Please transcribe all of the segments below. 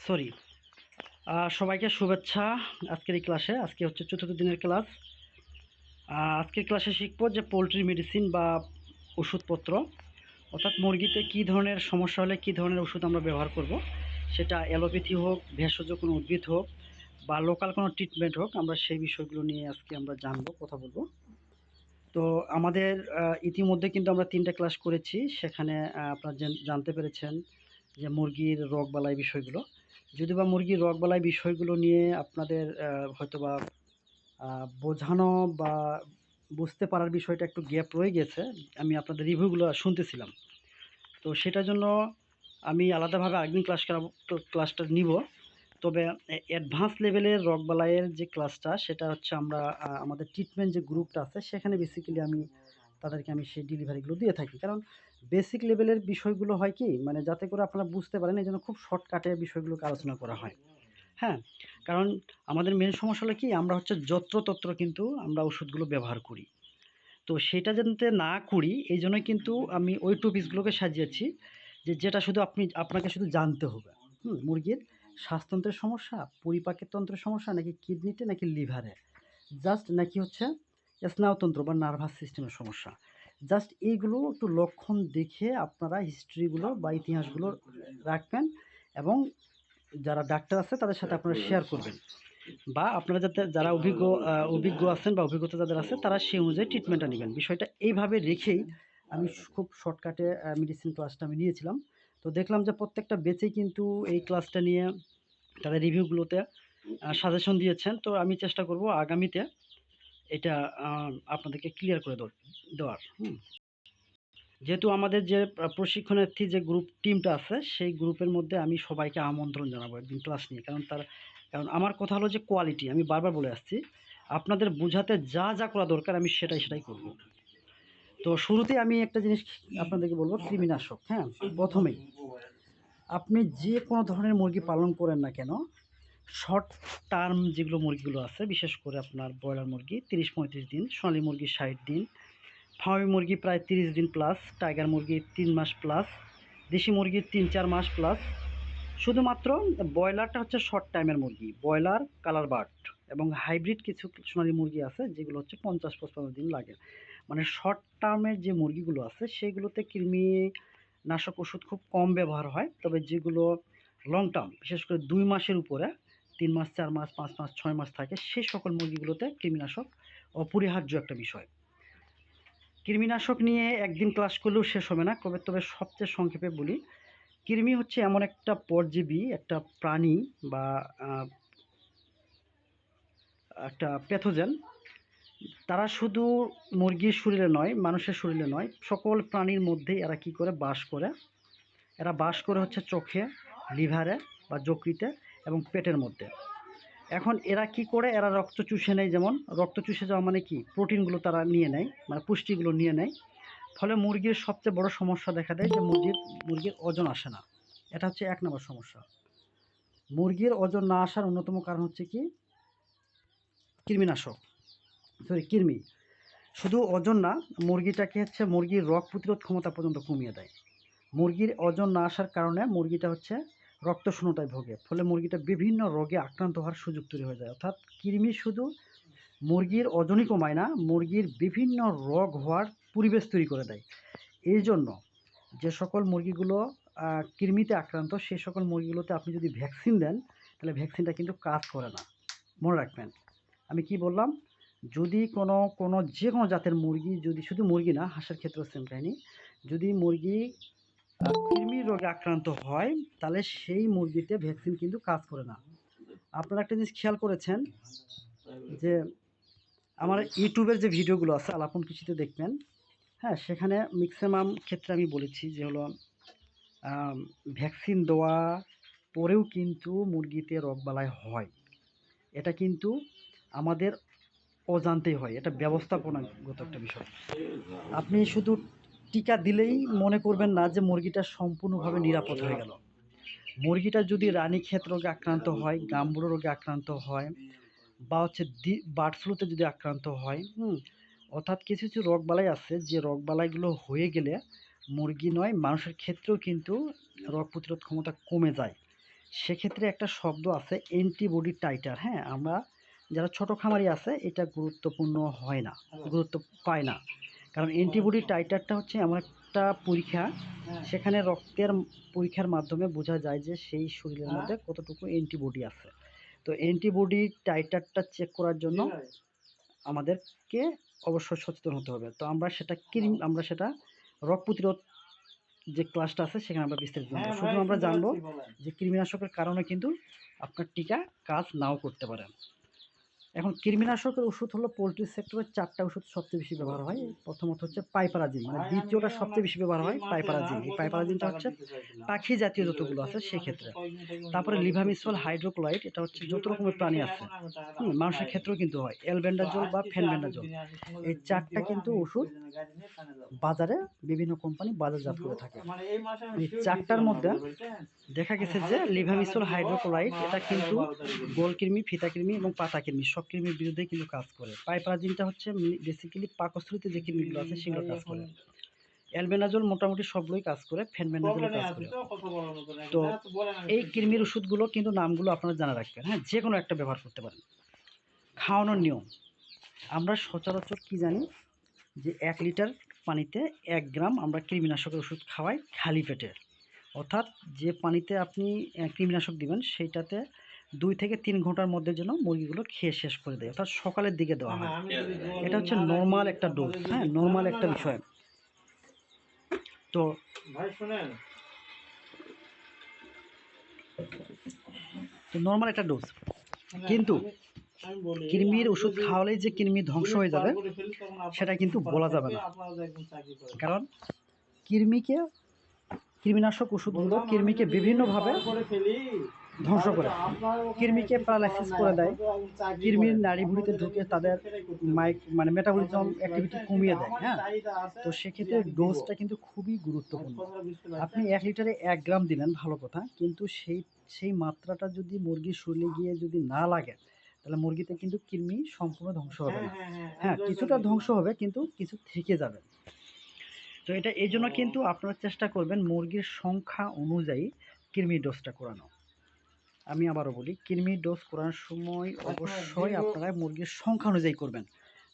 Sorry. সবাইকে শুভেচ্ছা। আজকের এই ক্লাসে আজকে হচ্ছে চতুর্থ দিনের ক্লাস। আজকের ক্লাসে শিখবো যে পোলট্রি মেডিসিন বা ওষুধপত্র, অর্থাৎ মুরগিতে কী ধরনের সমস্যা হলে কী ধরনের ওষুধ আমরা ব্যবহার করব, সেটা অ্যালোপ্যাথি হোক, ভেষজ কোনো উদ্ভিদ হোক বা লোকাল কোনো ট্রিটমেন্ট হোক, আমরা সেই বিষয়গুলো নিয়ে আজকে আমরা জানবো, কথা বলবো। তো আমাদের ইতিমধ্যে কিন্তু আমরা 3টে ক্লাস করেছি। সেখানে আপনারা জানতে পেরেছেন যে মুরগির রোগবালাই বিষয়গুলো। যদিও মুরগির রোগবালাই বিষয়গুলো নিয়ে আপনাদের হয়তোবা বোঝানো বা বুঝতে পারার বিষয়টা একটু গ্যাপ রয়ে গেছে। আমি আপনাদের রিভিউগুলো শুনতেছিলাম। তো সেটার জন্য আমি আলাদাভাবে আরেকদিন ক্লাসটা নিব। তবে অ্যাডভান্স লেভেলের রোগবালাইয়ের যে ক্লাসটা, সেটা হচ্ছে আমরা আমাদের ট্রিটমেন্ট যে গ্রুপটা আছে সেখানে বেসিক্যালি তাদেরকে আমি সেই ডেলিভারিগুলো দিয়ে থাকি। কারণ বেসিক লেভেলের বিষয়গুলো হয় কি, মানে যাতে করে আপনারা বুঝতে পারেন, এই জন্য খুব শর্টকাটে বিষয়গুলোকে আলোচনা করা হয়। হ্যাঁ, কারণ আমাদের মেন সমস্যা হলো কি, আমরা হচ্ছে যত্রতত্র কিন্তু আমরা ওষুধগুলো ব্যবহার করি। তো সেটা যাতে না করি, এই জন্যই কিন্তু আমি ওই টপিকসগুলোকে সাজিয়েছি যে যেটা শুধু আপনাকে শুধু জানতে হবে। মুরগির শ্বাসতন্ত্রের সমস্যা, পরিপাকের তন্ত্রের সমস্যা, নাকি কিডনিতে, নাকি লিভারে, জাস্ট নাকি হচ্ছে স্নায়ুতন্ত্র বা নার্ভাস সিস্টেমের সমস্যা। জাস্ট এইগুলো একটু লক্ষণ দেখে আপনারা হিস্ট্রিগুলো বা ইতিহাসগুলো রাখবেন, এবং যারা ডাক্তার আছে তাদের সাথে আপনারা শেয়ার করবেন, বা আপনারা যারা অভিজ্ঞ আছেন বা অভিজ্ঞতা যাদের আছে তারা সেই অনুযায়ী ট্রিটমেন্টটা নেবেন। বিষয়টা এইভাবে রেখেই আমি খুব শর্টকাটে মেডিসিন ক্লাসটা আমি নিয়েছিলাম। তো দেখলাম যে প্রত্যেকটা বেচেই কিন্তু এই ক্লাসটা নিয়ে তাদের রিভিউগুলোতে সাজেশন দিয়েছেন। তো আমি চেষ্টা করব আগামীতে এটা আপনাদেরকে ক্লিয়ার করে দেওয়ার। যেহেতু আমাদের যে প্রশিক্ষণার্থী যে টিমটা আছে, সেই গ্রুপের মধ্যে আমি সবাইকে আমন্ত্রণ জানাবো একদিন ক্লাস নিয়ে। কারণ আমার কথা হলো যে কোয়ালিটি, আমি বারবার বলে আসছি, আপনাদের বোঝাতে যা যা করা দরকার আমি সেটাই করব। তো শুরুতেই আমি একটা জিনিস আপনাদেরকে বলবো, কৃমিনাশক। হ্যাঁ, প্রথমেই আপনি যে কোনো ধরনের মুরগি পালন করেন না কেন, শর্ট টার্ম যেগুলো মুরগিগুলো আছে, বিশেষ করে আপনার ব্রয়লার মুরগি 30-35 দিন, সোনালী মুরগি 60 দিন, ফার্মি মুরগি প্রায় 30 দিন প্লাস, টাইগার মুরগি 3 মাস প্লাস, দেশি মুরগি 3-4 মাস প্লাস। শুধুমাত্র ব্রয়লারটা হচ্ছে শর্ট টাইমের মুরগি, ব্রয়লার, কালার বার্ড এবং হাইব্রিড কিছু সোনালী মুরগি আছে যেগুলো হচ্ছে 50-55 দিন লাগে। মানে শর্ট টার্মের যে মুরগিগুলো আছে সেগুলোতে কৃমিনাশক ওষুধ খুব কম ব্যবহার হয়। তবে যেগুলো লং টার্ম, বিশেষ করে 2 মাসের উপরে, 3 মাস, 4 মাস, 5 মাস, 6 মাস থাকে, সেই সকল মুরগিগুলোতে কৃমিনাশক অপরিহার্য একটা বিষয়। কৃমিনাশক নিয়ে একদিন ক্লাস করলেও শেষ হবে না। তবে সবচেয়ে সংক্ষেপে বলি, কৃমি হচ্ছে এমন একটা পরজীবী, একটা প্রাণী বা একটা প্যাথোজেন। তারা শুধু মুরগির শরীরে নয়, মানুষের শরীরে নয়, সকল প্রাণীর মধ্যেই এরা কী করে বাস করে। এরা বাস করে হচ্ছে চোখে, লিভারে বা যকৃতে এবং পেটের মধ্যে। এখন এরা কি করে, এরা রক্ত চুষে নেয়। যেমন রক্ত চুষে যাওয়া মানে কি, প্রোটিনগুলো তারা নিয়ে নেয়, মানে পুষ্টিগুলো নিয়ে নেয়। ফলে মুরগির সবচেয়ে বড় সমস্যা দেখা দেয় যে মুরগির ওজন আসে না। এটা হচ্ছে 1 নম্বর সমস্যা। মুরগির ওজন না আসার অন্যতম কারণ হচ্ছে কি, কৃমি। শুধু ওজন না, মুরগিটাকে হচ্ছে মুরগির রোগ প্রতিরোধ ক্ষমতা পর্যন্ত কমিয়ে দেয়। মুরগির ওজন না আসার কারণে মুরগিটা হচ্ছে রক্তশূন্যতায় ভোগে, ফলে মুরগিটা বিভিন্ন রোগে আক্রান্ত হওয়ার সুযোগ তৈরি হয়ে যায়। অর্থাৎ কৃমি শুধু মুরগির ওজনই কমায় না, মুরগির বিভিন্ন রোগ হওয়ার পরিবেশ তৈরি করে দেয়। এই জন্য যে সকল মুরগিগুলো কৃমিতে আক্রান্ত, সেই সকল মুরগিগুলোতে আপনি যদি ভ্যাকসিন দেন, তাহলে ভ্যাকসিনটা কিন্তু কাজ করে না। মনে রাখবেন আমি কি বললাম। যদি যে কোনো জাতের মুরগি, যদি শুধু মুরগি না, হাঁসের ক্ষেত্রেও সেম কাহিনি, যদি মুরগি কৃমির রোগে আক্রান্ত হয়, তাহলে সেই মুরগিতে ভ্যাকসিন কিন্তু কাজ করে না। আপনারা একটা জিনিস খেয়াল করেছেন যে আমার ইউটিউবের যে ভিডিওগুলো আছে আলাপন কৃষিতে দেখবেন, হ্যাঁ, সেখানে ম্যাক্সিমাম ক্ষেত্রে আমি বলেছি যে হলো ভ্যাকসিন দেওয়া পরেও কিন্তু মুরগিতে রোগবালাই হয়। এটা কিন্তু আমাদের অজান্তেই হয়, এটা ব্যবস্থাপনাগত একটা বিষয়। আপনি শুধু টিকা দিলেই মনে করবেন না যে মুরগিটা সম্পূর্ণভাবে নিরাপদ হয়ে গেল। মুরগিটা যদি রানীক্ষেত রোগে আক্রান্ত হয়, গাম্বুরো রোগে আক্রান্ত হয়, বা হচ্ছে বার্ড ফ্লুতে যদি আক্রান্ত হয়, অর্থাৎ কিছু কিছু রোগবালাই আছে যে রোগবালাইগুলো হয়ে গেলে মুরগি নয়, মানুষের ক্ষেত্রেও কিন্তু রোগ প্রতিরোধ ক্ষমতা কমে যায়। সেক্ষেত্রে একটা শব্দ আছে অ্যান্টিবডি টাইটার। হ্যাঁ, আমরা যারা ছোট খামারি আছে এটা গুরুত্বপূর্ণ হয় না, গুরুত্ব পায় না। কারণ অ্যান্টিবডি টাইটারটা হচ্ছে এমন একটা পরীক্ষা, সেখানে রক্তের পরীক্ষার মাধ্যমে বোঝা যায় যে সেই শরীরের মধ্যে কতটুকু অ্যান্টিবডি আছে। তো অ্যান্টিবডি টাইটারটা চেক করার জন্য আমাদেরকে অবশ্যই সচেতন হতে হবে। তো আমরা সেটা রোগ প্রতিরোধ যে ক্লাসটা আছে সেখানে আমরা বিস্তারিত জানবো। শুধু আমরা জানবো যে কৃমিনাশকের কারণে কিন্তু আপনার টিকা কাজ নাও করতে পারে। এখন কৃমিনাশকের ওষুধ হলো পোলট্রি সেক্টরে 4টা ওষুধ সবচেয়ে বেশি ব্যবহার হয়। প্রথমত হচ্ছে পাইপারাজিন, মানে দ্বিতীয়টা সবচেয়ে বেশি ব্যবহার হয় পাইপারাজিন। এই পাইপারাজিনটা হচ্ছে পাখি জাতীয় যতগুলো আছে সেক্ষেত্রে। তারপরে লিভামিসল হাইড্রোক্লোরাইড, এটা হচ্ছে যত রকমের প্রাণী আছে, মানুষের ক্ষেত্রেও কিন্তু হয়। অ্যালবেন্ডাজোল বা ফেনবেন্ডাজোল, এই 4টা কিন্তু ওষুধ বাজারে বিভিন্ন কোম্পানি বাজারজাত করে থাকে। এই 4টার মধ্যে দেখা গেছে যে লিভামিসল হাইড্রোক্লোরাইড এটা কিন্তু গোলকৃমি, ফিতাকৃমি এবং পাতাকৃমি সব কৃমির বিরুদ্ধে কিন্তু কাজ করে। পাইপারাজিনটা হচ্ছে বেসিক্যালি পাকস্থলীতে যে কৃমিগুলো আছে সেগুলো কাজ করে। অ্যালবেন্ডাজোল মোটামুটি সবগুলোই কাজ করে, ফেনবেন্ডাজোল কাজ করে। তো এই কৃমির ওষুধগুলো কিন্তু নামগুলো আপনারা জানা রাখবেন। হ্যাঁ, যে কোনো একটা ব্যবহার করতে পারেন। খাওয়ানোর নিয়ম, আমরা সচরাচর কি জানি যে 1 লিটার পানিতে 1 গ্রাম আমরা কৃমিনাশকের ওষুধ খাওয়াই খালি পেটে। অর্থাৎ যে পানিতে আপনি কৃমিনাশক দিবেন সেইটাতে 2 থেকে 3 ঘন্টার মধ্যে যেন মুরগিগুলো খেয়ে শেষ করে দেয়, অর্থাৎ সকালের দিকে দেওয়া হয়। এটা হচ্ছে নর্মাল একটা ডোজ। হ্যাঁ, নর্মাল একটা বিষয়। তো ভাই শুনেন, নর্মাল একটা ডোজ, কিন্তু কৃমির ওষুধ খাওয়ালেই যে কৃমি ধ্বংস হয়ে যাবে সেটা কিন্তু বলা যাবে না। কারণ কৃমিনাশক ওষুধগুলো কৃমিকে বিভিন্নভাবে ধ্বংস করে। কৃমিকে প্যারালাইসিস করে দেয়, কৃমির নাড়িভুঁড়িতে ঢুকে তাদের মানে মেটাবলিজম অ্যাক্টিভিটি কমিয়ে দেয়। হ্যাঁ, তো সেক্ষেত্রে ডোজটা কিন্তু খুবই গুরুত্বপূর্ণ। আপনি 1 লিটারে 1 গ্রাম দিলেন ভালো কথা, কিন্তু সেই মাত্রাটা যদি মুরগির শরীরে গিয়ে যদি না লাগে তাহলে মুরগিতে কিন্তু কৃমি সম্পূর্ণ ধ্বংস হবে না। হ্যাঁ, কিছুটা ধ্বংস হবে কিন্তু কিছু থেকে যাবে। তো এটা এই জন্য কিন্তু আপনারা চেষ্টা করবেন মুরগির সংখ্যা অনুযায়ী কৃমির ডোজটা করানো। আমি আবারও বলি, কৃমির ডোজ করানোর সময় অবশ্যই আপনারা মুরগির সংখ্যা অনুযায়ী করবেন,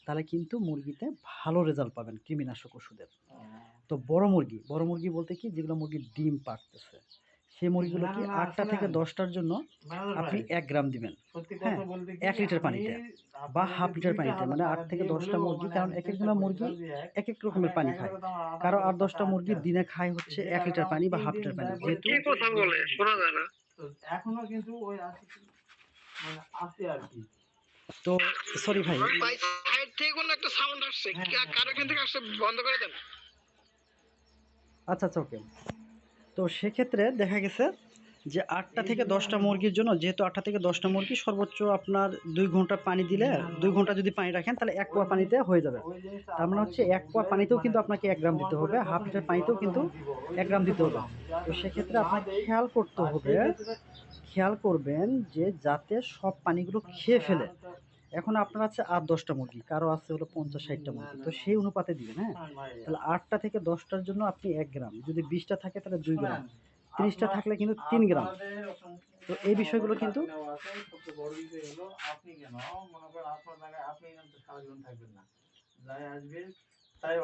তাহলে কিন্তু মুরগিতে ভালো রেজাল্ট পাবেন কৃমিনাশক ওষুধের। তো বড় মুরগি বলতে কি, যেগুলো মুরগির ডিম পাড়তেছে সেই মুরগিগুলো কি 8টা থেকে 10টার জন্য আপনি 1 গ্রাম দিবেন। হ্যাঁ, 1 লিটার পানিতে বা হাফ লিটার পানিতে, মানে 8 থেকে 10টা মুরগি, কারণ এক একজনের মুরগি এক এক রকমের পানি খায়। কারো 8-10টা মুরগি দিনে খায় হচ্ছে 1 লিটার পানি বা হাফ লিটার পানি। যেহেতু কথা বলে শোনা যায় না, এখনো কিন্তু ওই মানে আছে আর কি। তো সরি ভাই, সাইড থেকে কোনো একটা সাউন্ড আসছে, কারো এখান থেকে আসছে, বন্ধ করে দেন। আচ্ছা ওকে। তো সেক্ষেত্রে দেখা গেছে যে 8টা থেকে 10টা মুরগির জন্য, যেহেতু 8টা থেকে 10টা মুরগি সর্বোচ্চ আপনার 2 ঘন্টা পানি দিলে, 2 ঘন্টা যদি পানি রাখেন তাহলে 1 পোয়া পানিতে হয়ে যাবে। তার মানে হচ্ছে 1 পোয়া পানিতেও কিন্তু আপনাকে 1 গ্রাম দিতে হবে, হাফ লিটার পানিতেও কিন্তু 1 গ্রাম দিতে হবে। তো সেক্ষেত্রে আপনাকে খেয়াল করবেন যে যাতে সব পানিগুলো খেয়ে ফেলে। এখন আপনার আছে 8-10টা মুরগি, কারো আছে হলো 50-60টা মুরগি, তো সেই অনুপাতে দিবেন। হ্যাঁ, তাহলে 8টা থেকে 10টার জন্য আপনি 1 গ্রাম, যদি 20টা থাকে তাহলে 2 গ্রাম, 30টা থাকলে কিন্তু 3 গ্রাম। তো এই বিষয়গুলো কিন্তু আপনি কেন মনে করেন আপনার জায়গায় আপনি সারা জীবন থাকবেন না, যাই আসবে তাই